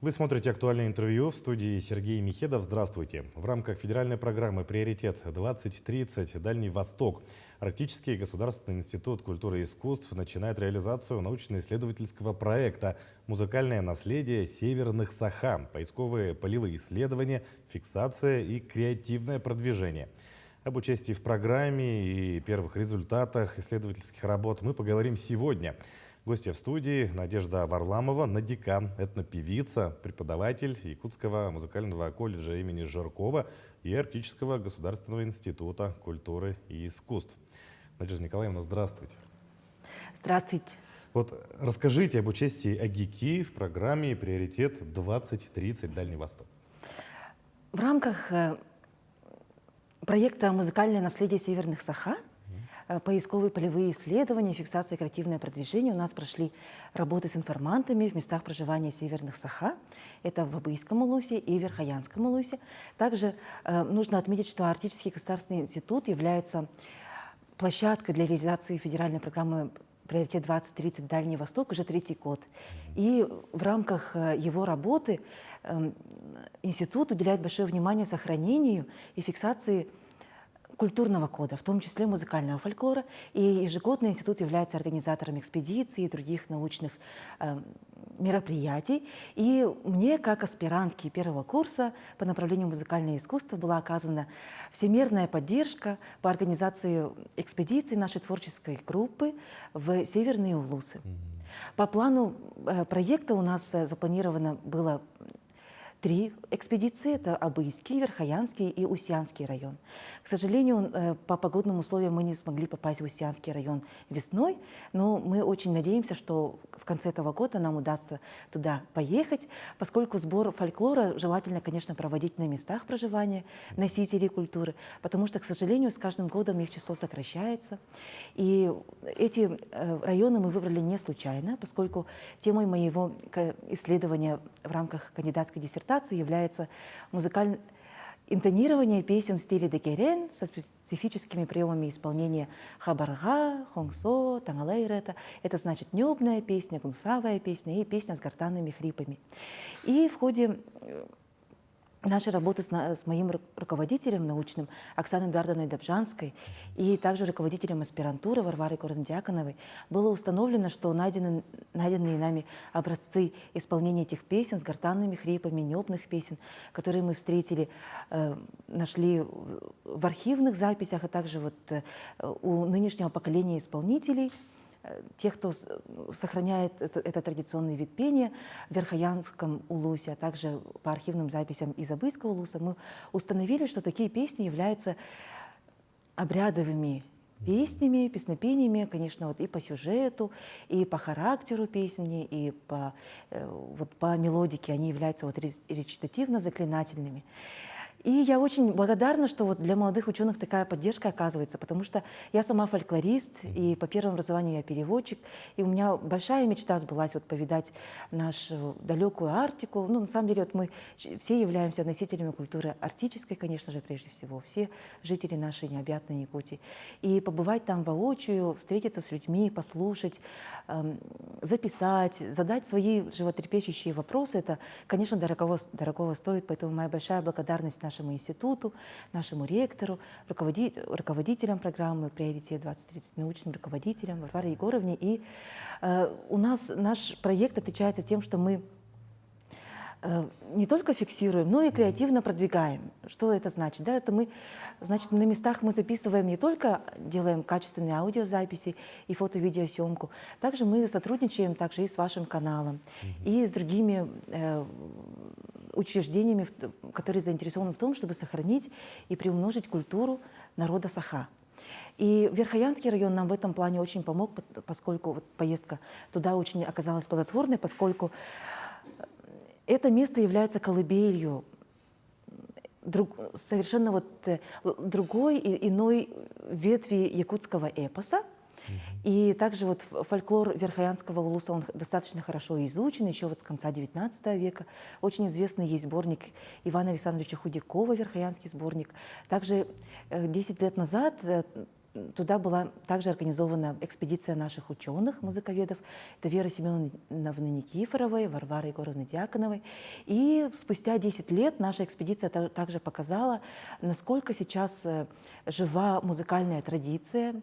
Вы смотрите «Актуальное интервью», в студии Сергей Михедов. Здравствуйте. В рамках федеральной программы «Приоритет-2030. Дальний Восток» Арктический государственный институт культуры и искусств начинает реализацию научно-исследовательского проекта «Музыкальное наследие северных Саха. Поисковые полевые исследования, фиксация и креативное продвижение». Об участии в программе и первых результатах исследовательских работ мы поговорим сегодня. Гостья в студии Надежда Варламова, Надика, этнопевица, преподаватель Якутского музыкального колледжа имени Жиркова и Арктического государственного института культуры и искусств. Надежда Николаевна, здравствуйте. Здравствуйте. Вот расскажите об участии АГИКИ в программе «Приоритет-2030. Дальний Восток». В рамках проекта «Музыкальное наследие северных Саха» поисковые полевые исследования, фиксация и креативное продвижение у нас прошли работы с информантами в местах проживания северных Саха. Это в Абыйском улусе и Верхоянском улусе. Также нужно отметить, что Арктический государственный институт является площадкой для реализации федеральной программы «Приоритет-2030. Дальний Восток» уже третий год. И в рамках его работы институт уделяет большое внимание сохранению и фиксации культурного кода, в том числе музыкального фольклора. И ежегодно институт является организатором экспедиций и других научных мероприятий. И мне, как аспирантке первого курса по направлению музыкальное искусство, была оказана всемирная поддержка по организации экспедиций нашей творческой группы в Северные Улусы. По плану проекта у нас запланировано было 3 экспедиции. Это Абыйский, Верхоянский и Устьянский район. К сожалению, по погодным условиям мы не смогли попасть в Устьянский район весной, но мы очень надеемся, что в конце этого года нам удастся туда поехать, поскольку сбор фольклора желательно, конечно, проводить на местах проживания носителей культуры, потому что, к сожалению, с каждым годом их число сокращается. И эти районы мы выбрали не случайно, поскольку темой моего исследования в рамках кандидатской диссертации является интонирование песен в стиле декерен со специфическими приемами исполнения хабарга, хонгсо, тангалейрета. Это значит небная песня, гнусавая песня и песня с гортанными хрипами. И в ходе нашей работы с моим руководителем научным Оксаной Эдуардовной Добжанской и также руководителем аспирантуры Варварой Корндиаконовой было установлено, что найденные нами образцы исполнения этих песен с гортанными хрипами, небных песен, которые мы встретили, нашли в архивных записях, а также у нынешнего поколения исполнителей, тех, кто сохраняет этот традиционный вид пения в Верхоянском улусе, а также по архивным записям из Абыйского улуса, мы установили, что такие песни являются обрядовыми песнями, песнопениями, конечно, и по сюжету, и по характеру песни, и по мелодике они являются речитативно-заклинательными. И я очень благодарна, что для молодых ученых такая поддержка оказывается, потому что я сама фольклорист, и по первому образованию я переводчик, и у меня большая мечта сбылась повидать нашу далекую Арктику. На самом деле мы все являемся носителями культуры арктической, конечно же, прежде всего, все жители нашей необъятной Якутии. И побывать там воочию, встретиться с людьми, послушать, записать, задать свои животрепещущие вопросы, это, конечно, дорогого стоит, поэтому моя большая благодарность нашему институту, нашему ректору, руководителям программы «Приоритет-2030», научным руководителям Варваре Егоровне. И у нас наш проект отличается тем, что мы не только фиксируем, но и креативно продвигаем. Что это значит? Это на местах мы записываем не только, делаем качественные аудиозаписи и фото-видеосъемку, также мы сотрудничаем также и с вашим каналом, и с другими учреждениями, которые заинтересованы в том, чтобы сохранить и приумножить культуру народа Саха. И Верхоянский район нам в этом плане очень помог, поскольку поездка туда очень оказалась плодотворной, поскольку это место является колыбелью совершенно другой и иной ветви якутского эпоса. И также фольклор Верхоянского улуса, он достаточно хорошо изучен, еще с конца XIX века. Очень известный есть сборник Ивана Александровича Худякова, Верхоянский сборник. Также 10 лет назад туда была также организована экспедиция наших ученых, музыковедов. Это Вера Семеновны Никифоровой, Варвары Егоровны Дьяконовой. И спустя 10 лет наша экспедиция также показала, насколько сейчас жива музыкальная традиция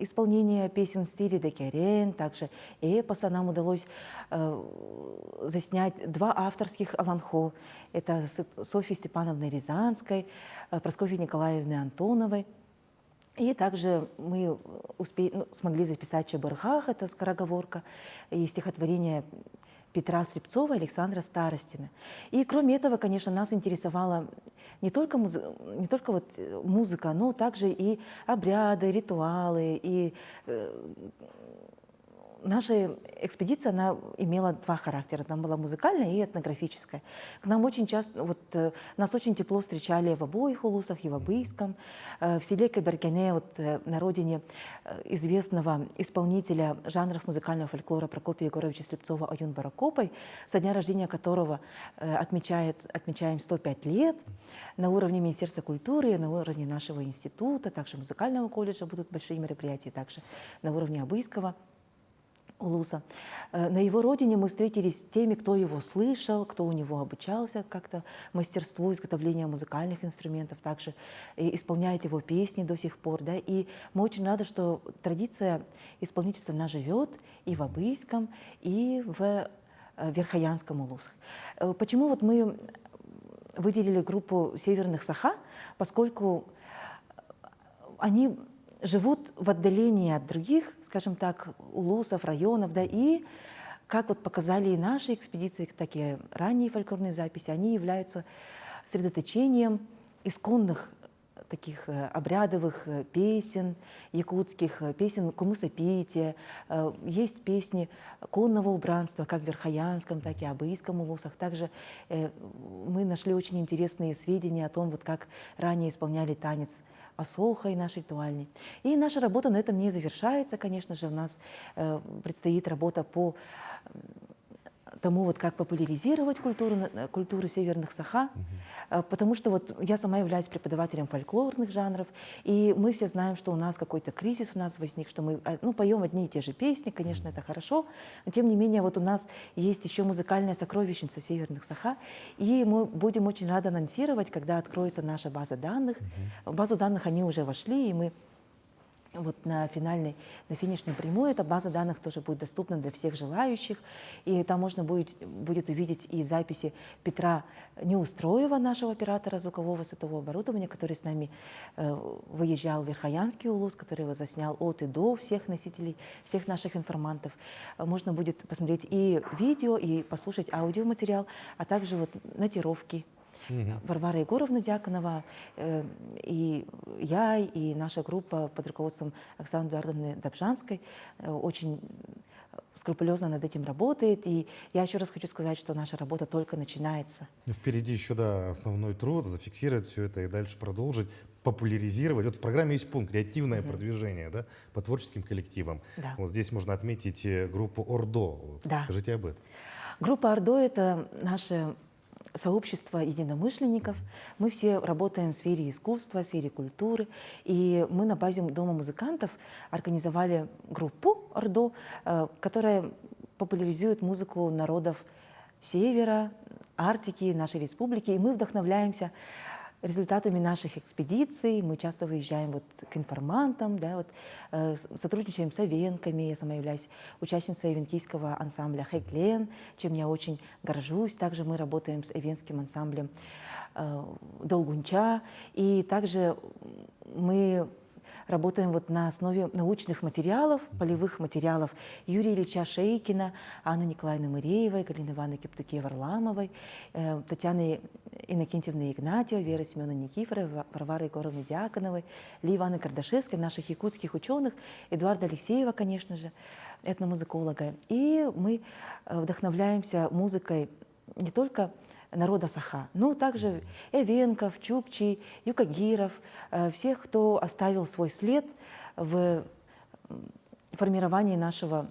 исполнения песен в стиле декерен, также эпоса. Нам удалось заснять 2 авторских аланхо. Это Софьи Степановны Рязанской, Прасковьи Николаевны Антоновой. И также мы смогли записать Чебыргах, это скороговорка, и стихотворение Петра Слепцова и Александра Старостина. И кроме этого, конечно, нас интересовала не только вот музыка, но также и обряды, ритуалы. И наша экспедиция, она имела 2 характера. Она была музыкальная и этнографическая. К нам очень часто, нас очень тепло встречали в обоих улусах, и в Абыйском, в селе Кабергене, на родине известного исполнителя жанров музыкального фольклора Прокопия Егоровича Слепцова Аюн Баракопой, со дня рождения которого отмечаем 105 лет. На уровне Министерства культуры, на уровне нашего института, также музыкального колледжа будут большие мероприятия, также на уровне Абыйского улуса. На его родине мы встретились с теми, кто его слышал, кто у него обучался как-то мастерству изготовления музыкальных инструментов, также исполняет его песни до сих пор. Да? И мы очень рады, что традиция исполнительства она живет и в Абыйском, и в Верхоянском улусах. Почему мы выделили группу северных саха? Поскольку они живут в отдалении от других, скажем так, улусов, районов, да, и, как показали и наши экспедиции, так и ранние фольклорные записи, они являются средоточением исконных таких обрядовых песен, якутских песен кумысопития. Есть песни конного убранства, как в Верхоянском, так и Абыйском улусах. Также мы нашли очень интересные сведения о том, как ранее исполняли танец осохой наш ритуальный. И наша работа на этом не завершается, конечно же. У нас предстоит работа по тому, как популяризировать культуру северных саха, потому что я сама являюсь преподавателем фольклорных жанров, и мы все знаем, что у нас какой-то кризис у нас возник, что мы поем одни и те же песни, конечно, это хорошо, но тем не менее у нас есть еще музыкальная сокровищница северных саха, и мы будем очень рады анонсировать, когда откроется наша база данных. В базу данных они уже вошли, и мы на финишной прямой эта база данных тоже будет доступна для всех желающих. И там можно будет увидеть и записи Петра Неустроева, нашего оператора звукового светового оборудования, который с нами выезжал в Верхоянский улус, который заснял от и до всех носителей, всех наших информантов. Можно будет посмотреть и видео, и послушать аудиоматериал, а также нотировки. Варвара Егоровна Дьяконова, и я, и наша группа под руководством Оксаны Эдуардовны Добжанской очень скрупулезно над этим работает. И я еще раз хочу сказать, что наша работа только начинается. Впереди еще основной труд, зафиксировать все это и дальше продолжить, популяризировать. В программе есть пункт «Креативное продвижение», да, по творческим коллективам. Да. Здесь можно отметить группу «Ордо». Да. Скажите об этом. Группа «Ордо» — это наше сообщество единомышленников. Мы все работаем в сфере искусства, в сфере культуры. И мы на базе Дома музыкантов организовали группу «Ордо», которая популяризует музыку народов Севера, Арктики, нашей республики. И мы вдохновляемся результатами наших экспедиций. Мы часто выезжаем к информантам, да, сотрудничаем с эвенками. Я сама являюсь участницей эвенкийского ансамбля «Хэклен», чем я очень горжусь. Также мы работаем с эвенским ансамблем «Долгунча». И также мы работаем на основе научных материалов, полевых материалов Юрия Ильича Шейкина, Анны Николаевны Мыреевой, Галины Ивановны Кептуке-Варламовой, Татьяны Иннокентьевны Игнатьевой, Веры Семеновны Никифоровой, Варвары Егоровны Дьяконовой, Ли Ивановны Кардашевской, наших якутских ученых, Эдуарда Алексеева, конечно же, этномузыколога. И мы вдохновляемся музыкой не только народа саха, но также эвенков, чукчей, юкагиров, всех, кто оставил свой след в формировании нашего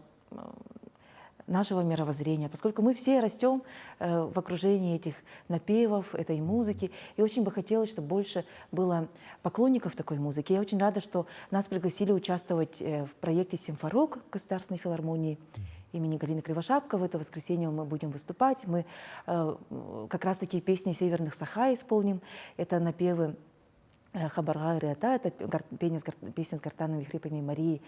нашего мировоззрения, поскольку мы все растем в окружении этих напевов, этой музыки, и очень бы хотелось, чтобы больше было поклонников такой музыки. Я очень рада, что нас пригласили участвовать в проекте «Симфорок» Государственной филармонии имени Галины Кривошапко. В это воскресенье мы будем выступать. Мы как раз-таки песни «Северных Саха» исполним. Это напевы Хабарга и Риата, это песня с гортанными хрипами Марии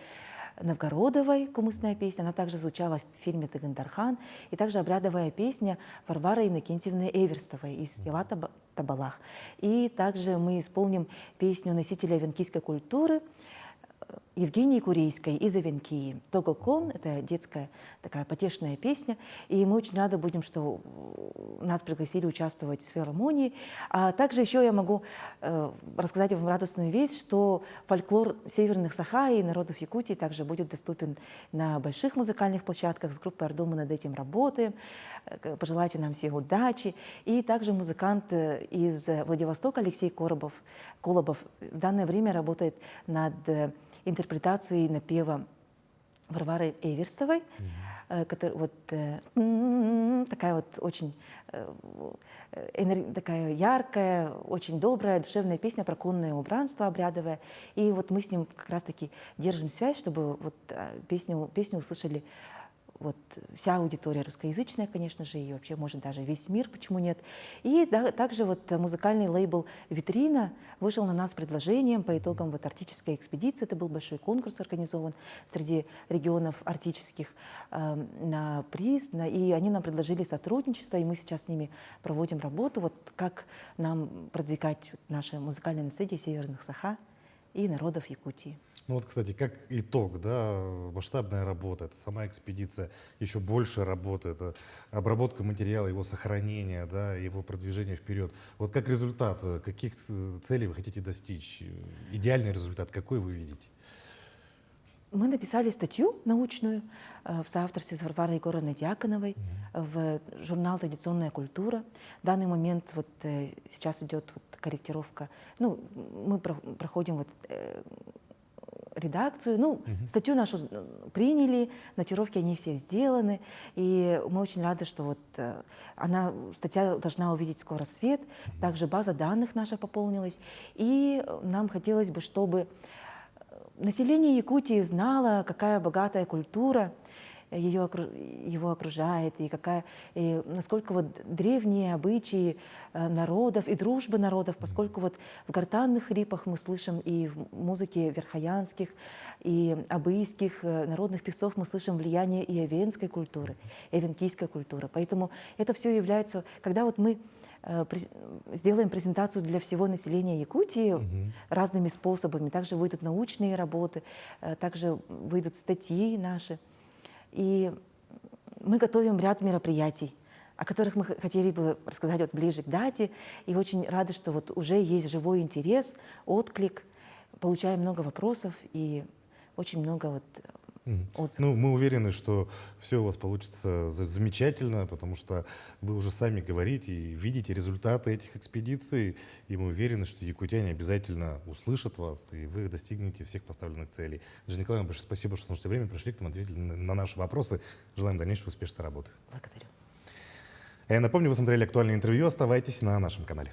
Новгородовой, кумысная песня. Она также звучала в фильме «Тыгындархан». И также обрядовая песня Варвары Иннокентьевны Эверстовой из села Табалах. И также мы исполним песню носителя венкийской культуры Евгении Курейской из Эвенкии. «Тогокон» — это детская такая потешная песня. И мы очень рады будем, что нас пригласили участвовать в филармонии. А также еще я могу рассказать вам радостную весть, что фольклор северных Саха и народов Якутии также будет доступен на больших музыкальных площадках. С группой «Орду» мы над этим работаем. Пожелайте нам всем удачи. И также музыкант из Владивостока Алексей Колобов в данное время работает над интерпретацией напева Варвары Эверстовой, которая вот такая вот очень такая яркая, очень добрая, душевная песня про конное убранство обрядовое. И вот мы с ним как раз-таки держим связь, чтобы вот песню услышали вот вся аудитория русскоязычная, конечно же, и вообще, может, даже весь мир, почему нет. И также вот музыкальный лейбл «Витрина» вышел на нас с предложением по итогам вот арктической экспедиции. Это был большой конкурс организован среди регионов арктических на приз, и они нам предложили сотрудничество, и мы сейчас с ними проводим работу, вот как нам продвигать наше музыкальное наследие северных Саха и народов Якутии. Ну вот, кстати, как итог, да, масштабная работа, это сама экспедиция, еще больше работы, это обработка материала, его сохранение, да, его продвижение вперед. Вот как результат, каких целей вы хотите достичь? Идеальный результат какой вы видите? Мы написали статью научную в соавторстве с Варварой Егоровной Дьяконовой в журнал «Традиционная культура». В данный момент вот сейчас идет вот корректировка, ну, мы проходим вот редакцию, ну, статью нашу приняли, нотировки они все сделаны, и мы очень рады, что вот статья должна увидеть скоро свет, также база данных наша пополнилась, и нам хотелось бы, чтобы население Якутии знало, какая богатая культура его окружает, и насколько вот древние обычаи народов и дружба народов, поскольку вот в гортанных хрипах мы слышим и в музыке верхоянских, и абыйских народных певцов мы слышим влияние и эвенской культуры, эвенкийской культуры. Поэтому это все является, когда вот мы сделаем презентацию для всего населения Якутии разными способами, также выйдут научные работы, также выйдут статьи наши. И мы готовим ряд мероприятий, о которых мы хотели бы рассказать вот ближе к дате. И очень рады, что вот уже есть живой интерес, отклик, получаем много вопросов и очень много вот отзывов. Ну, мы уверены, что все у вас получится замечательно, потому что вы уже сами говорите и видите результаты этих экспедиций, и мы уверены, что якутяне обязательно услышат вас, и вы достигнете всех поставленных целей. Жена Николаевна, большое спасибо, что нашли время, пришли к нам, ответили на наши вопросы. Желаем дальнейшей успешной работы. Благодарю. Я напомню, вы смотрели актуальное интервью. Оставайтесь на нашем канале.